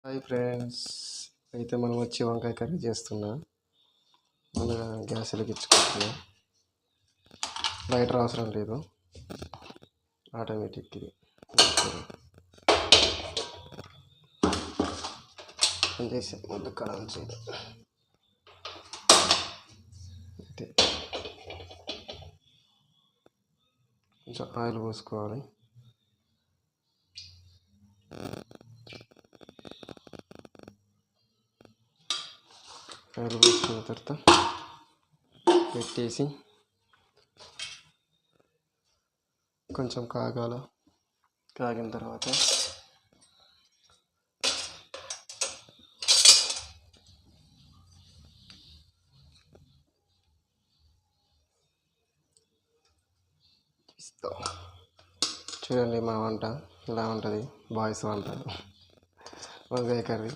Hi friends, అయితే మనం వచ్చి వంకాయ కర్రీ చేస్తున్నా. ముందుగా గ్యాస్ వెలిగించుకుంటున్నా. లైటర్ అవసరం లేదు, ఆటోమేటిక్ ఇది చేసి ముందు కారం చేయాలి. అయితే కొంచెం ఆయిల్ పోసుకోవాలి. ఆయిల్ పోసుకున్న తర్వాత పెట్టేసి కొంచెం కాగిన తర్వాత చూడండి, మా వంట ఇలా ఉంటుంది. బాయ్స్ వంట వంకాయ కర్రీ.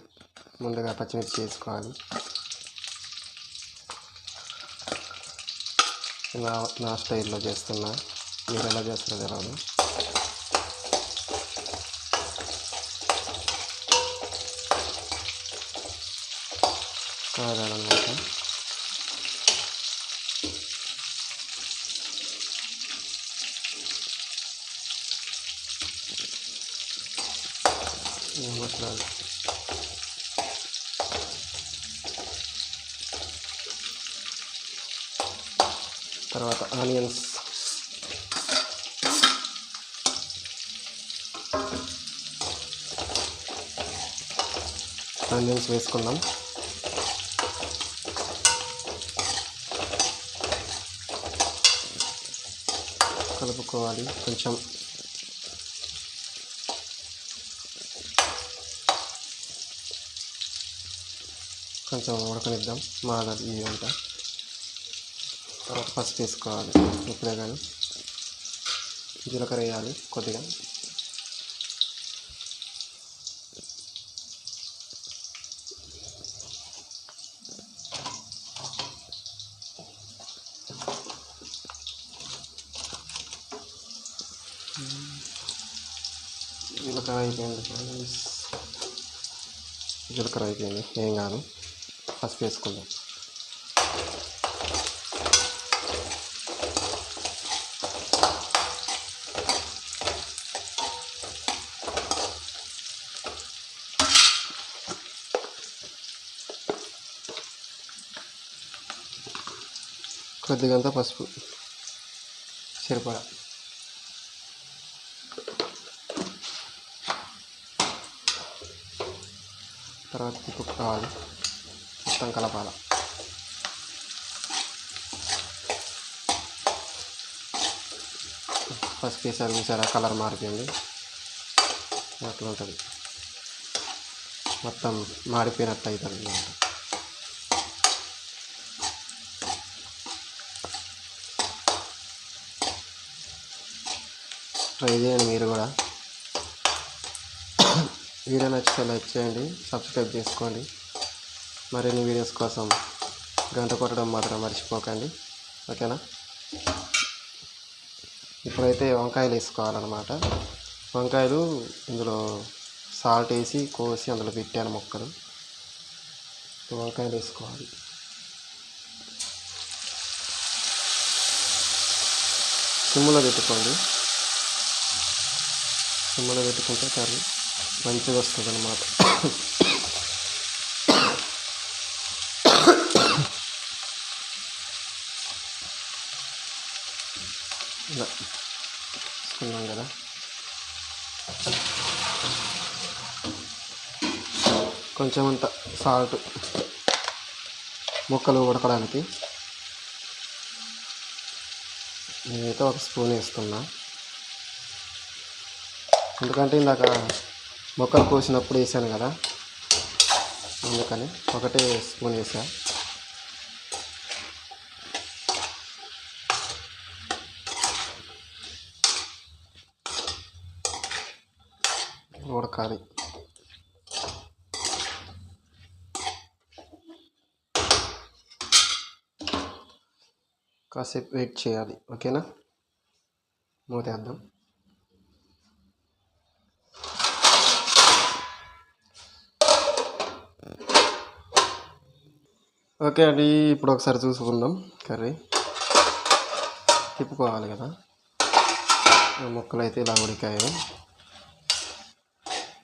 ముందుగా పచ్చిమిర్చి వేసుకోవాలి. నా స్టైల్లో చేస్తున్నా, మీరు ఎలా చేస్తారో తెలియదు. కాగాలన్నమాట. మసాలాలు తర్వాత ఆనియన్స్ వేసుకున్నాం. కలుపుకోవాలి. కొంచెం ఉడకనిద్దాం, మాడాలి ఈ వంట. తర్వాత పసుపు వేసుకోవాలి. ఇప్పుడే కానీ జీలకర్ర వేయాలి కొద్దిగా. జీలకర్ర అయిపోయింది, ఏం కాదు. పసుపు వేసుకుందాం. కొద్దిగంత పసుపు సరిపడా. తర్వాత తిప్పుకోవాలి, మొత్తం కలపాల. పసుపు వేసారు, చూసారా కలర్ మారిపోయింది. అట్లా ఉంటుంది, మొత్తం మాడిపోయినట్టు అవుతుంది అన్నమాట. ట్రై చేయండి మీరు కూడా. వీడియో నచ్చితే లైక్ చేయండి, సబ్స్క్రైబ్ చేసుకోండి. మరిన్ని వీడియోస్ కోసం గంట కొట్టడం మాత్రం మర్చిపోకండి, ఓకేనా? ఇప్పుడైతే వంకాయలు వేసుకోవాలన్నమాట. వంకాయలు ఇందులో సాల్ట్ వేసి కోసి అందులో పెట్టాను ముక్కలు. వంకాయలు వేసుకోవాలి. సిమ్లో పెట్టుకోండి. సిమ్లో పెట్టుకుంటే కర్రీ మంచిగా వస్తుంది అన్నమాట. ఇలా తీసుకున్నాం కదా. కొంచెం అంత సాల్ట్ ముక్కలు ఉడకడానికి. నేనైతే 1 స్పూన్ వేస్తున్నా, ఎందుకంటే ఇందాక ముక్కలు కోసినప్పుడు వేసాను కదా, అందుకని 1 స్పూన్ వేసా. ఉడకాలి. కాసేపు వెయిట్ చేయాలి, ఓకేనా? మూతేద్దాం. ఓకే అండి, ఇప్పుడు ఒకసారి చూసుకుందాం. కర్రీ తిప్పుకోవాలి కదా. ముక్కలు అయితే ఇలా ఉడికాయి.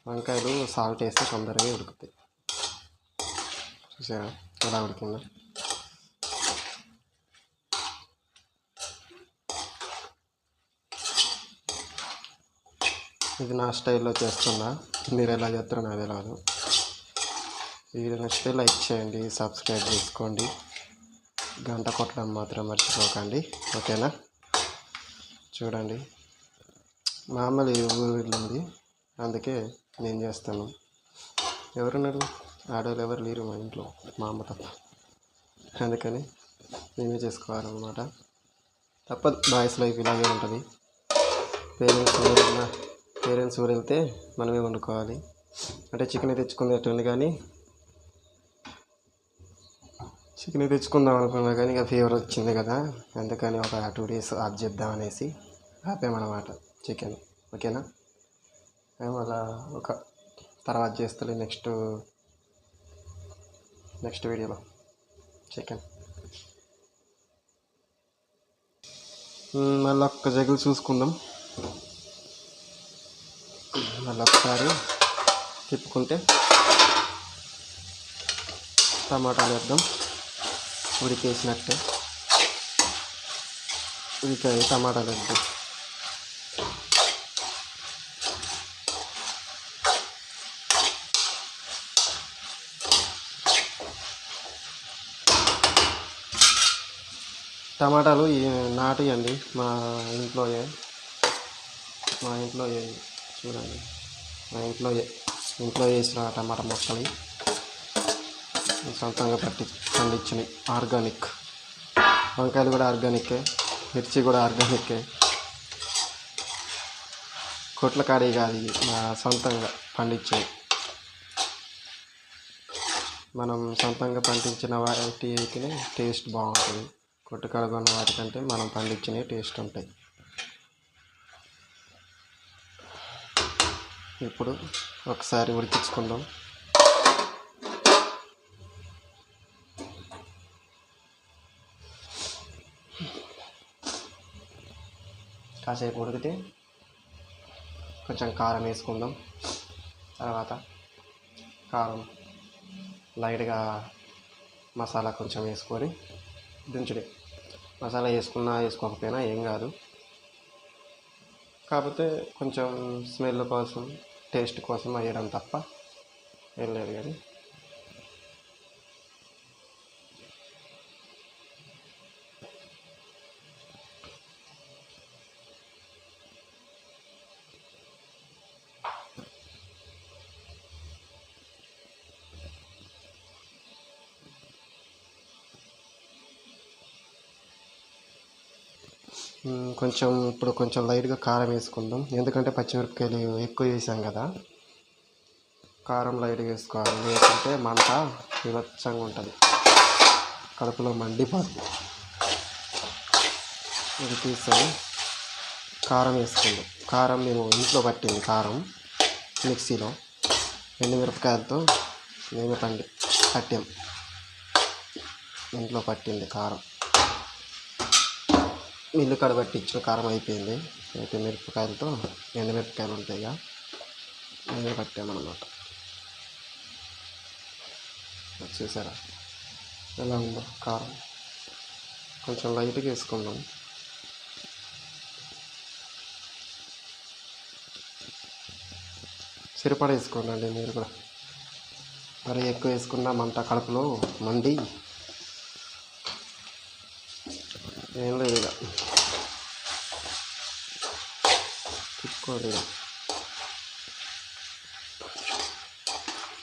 వంకాయలు సాల్ట్ వేస్తే తొందరగా ఉడుకుతాయి. చూసారా ఎలా ఉడికిందో. ఇది నా స్టైల్లో చేస్తున్నా, మీరు ఎలా చేస్తారో నాకు తెలియదు. వీడియో నచ్చితే లైక్ చేయండి, సబ్స్క్రైబ్ చేసుకోండి, గంట కొట్టడం మాత్రం మర్చిపోకండి. ఓకేనా. చూడండి, మామూలు ఊరిలో ఉంది, అందుకే నేను చేస్తాను. ఎవరున్నారు? ఆడవాళ్ళు ఎవరు లేరు మా ఇంట్లో, మా అమ్మ తప్ప. అందుకని మేమే చేసుకోవాలన్నమాట. తప్పదు, బాయ్స్ లైఫ్ ఇలాగే ఉంటుంది. పేరెంట్స్ ఊరు వెళ్తే మనమే వండుకోవాలి. అంటే చికెన్ తెచ్చుకునేటండి, కానీ చికెన్ తెచ్చుకుందాం అనుకున్నా, కానీ ఇక ఫీవర్ వచ్చింది కదా, అందుకని ఒక 2 days ఆఫ్ చేద్దాం అనేసి ఆపామన్నమాట చికెన్. ఓకేనా. మేము అలా ఒక తర్వాత చేస్తలే నెక్స్ట్ వీడియోలో చికెన్. మళ్ళీ ఒక్క జగులు చూసుకుందాం. మళ్ళీ ఒకసారి తిప్పుకుంటే టమాటాలు వేద్దాం. ఉడికేసినట్టే ఉడికాయి టమాటాలు వేద్దాం. టమాటాలు నాటియండి, మా ఇంట్లో చూడండి, మా ఇంట్లో వేసిన టమాటా మొక్కలు సొంతంగా పండించినవి, ఆర్గానిక్. వంకాయలు కూడా ఆర్గానిక్కే, మిర్చి కూడా ఆర్గానిక్కే. కొట్ల కాడే కాదు, మా సొంతంగా పండించేవి. మనం సొంతంగా పండించిన వాటి అయితేనే టేస్ట్ బాగుంటుంది. కొట్టుకాడ కొన్న వాటికంటే మనం పండించినవి టేస్ట్ ఉంటాయి. ఇప్పుడు ఒకసారి ఉడికించుకుందాం. కాసేపు ఉడికితే కొంచెం కారం వేసుకుందాం. తర్వాత కారం లైట్గా మసాలా కొంచెం వేసుకొని దించుడే. మసాలా వేసుకోకపోయినా ఏం కాదు, కాకపోతే కొంచెం స్మెల్ కోసం, టేస్ట్ కోసం వేయడం తప్ప ఏం లేదు. కానీ ఇప్పుడు కొంచెం లైట్గా కారం వేసుకుందాం, ఎందుకంటే పచ్చిమిరపకాయలు ఎక్కువ వేసాం కదా. కారం లైట్గా వేసుకోవాలి, లేకుంటే మంట విలక్షంగా ఉంటుంది, కడుపులో మండిపోతుంది. ఇది తీసుకొని కారం వేసుకుందాం. కారం మేము ఇంట్లో పట్టింది కారం, మిక్సీలో ఎండుమిరపకాయలతో మేము పట్టాం. ఇంట్లో పట్టింది కారం, మిల్లు కాడ పట్టించిన కారం అయిపోయింది. అయితే ఎండుమిరపకాయలు ఉంటాయిగా, మేమే పట్టామన్నమాట. చూసారా ఎలా ఉందో కారం. కొంచెం లైట్గా వేసుకుందాం. సరిపడా వేసుకోండి మీరు కూడా, మరి ఎక్కువ వేసుకున్న మంట కడుపులో మండి ఏం లేదు. ఇక తిప్పుకోండి.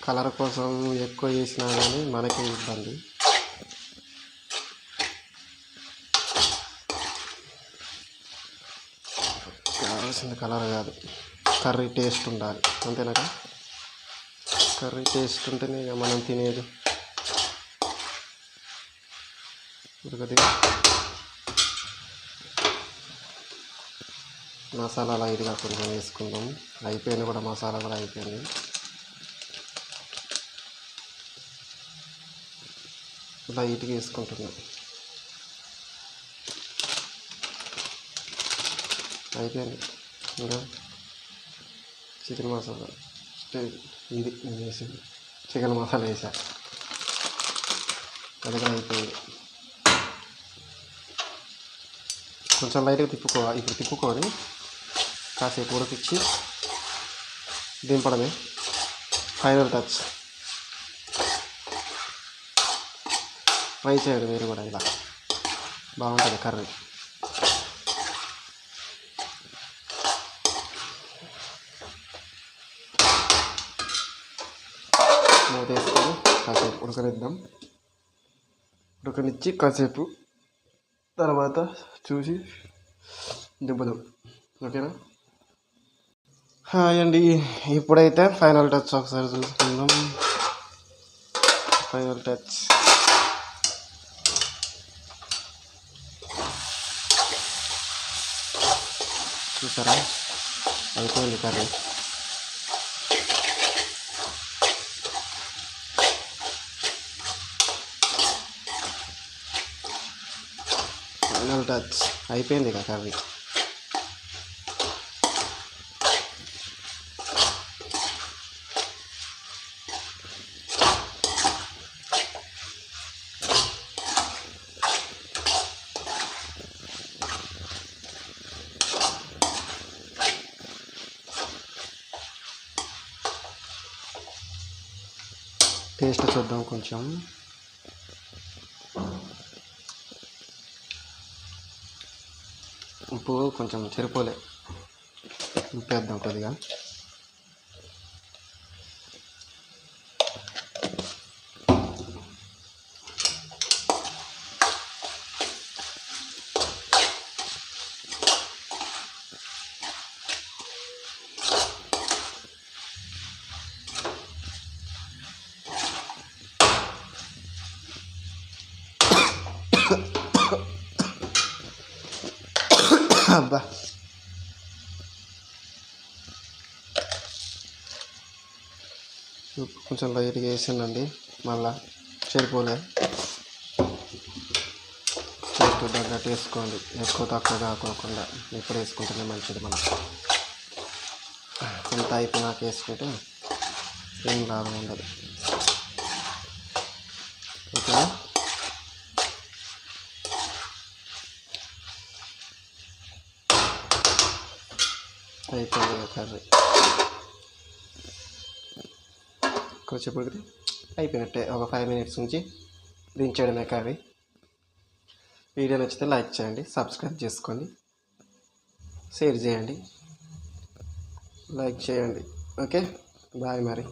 కలర్ కోసం ఎక్కువ వేసినా కానీ మనకే ఇబ్బంది. కావాల్సింది కలర్ కాదు, కర్రీ టేస్ట్ ఉండాలి, అంతేనా? కర్రీ టేస్ట్ ఉంటేనే ఇక మనం తినేది. ఉడకది. మసాలా లైట్గా కొంచెం వేసుకుందాం. అయిపోయింది కూడా, మసాలా కూడా అయిపోయింది. లైట్గా వేసుకుంటున్నాం. అయిపోయింది. ఇంకా చికెన్ మసాలా ఇది నేను వేసింది. చికెన్ మసాలా వేసా, అది కూడా అయిపోయింది. కొంచెం లైట్గా ఇప్పుడు తిప్పుకొని కాసేపు ఉడికిచ్చి దింపడమే ఫైనల్ టచ్. ట్రై చేయండి మీరు కూడా, ఇలా బాగుంటుంది కర్రీ. మూత వేసుకొని కాసేపు ఉడకనిచ్చి కాసేపు తర్వాత చూసి దింపుదాం. ఓకేనా? హాయ్ అండి. ఇప్పుడైతే ఫైనల్ టచ్ ఒకసారి చూసుకుందాం. ఫైనల్ టచ్ చూసారా? అయిపోయింది కర్రీ. ఫైనల్ టచ్ అయిపోయింది ఇక కర్రీ. టేస్ట్ చూద్దాం. కొంచెం ఉప్పు కొంచెం సరిపోలే, ఉప్పు వేద్దాం కొద్దిగా. అబ్బా, ఉప్పు కొంచెం లైట్గా వేసానండి, మళ్ళా సరిపోలే. టేస్ట్ తగ్గట్టు వేసుకోండి, ఎక్కువ తక్కువ కాకోకుండా ఇప్పుడు వేసుకుంటేనే మంచిది. మనం కొంత అయిపోయినాక వేసుకుంటే ఏం లాభం ఉండదు. ఓకేనా? అయిపోయింది కర్రీ. కొంచెంసేపటికి అయిపోయినట్టే. ఒక 5 minutes నుంచి దించేయడమే కర్రీ. వీడియో నచ్చితే లైక్ చేయండి, సబ్స్క్రైబ్ చేసుకోండి, షేర్ చేయండి, లైక్ చేయండి. ఓకే, బాయ్ మరి.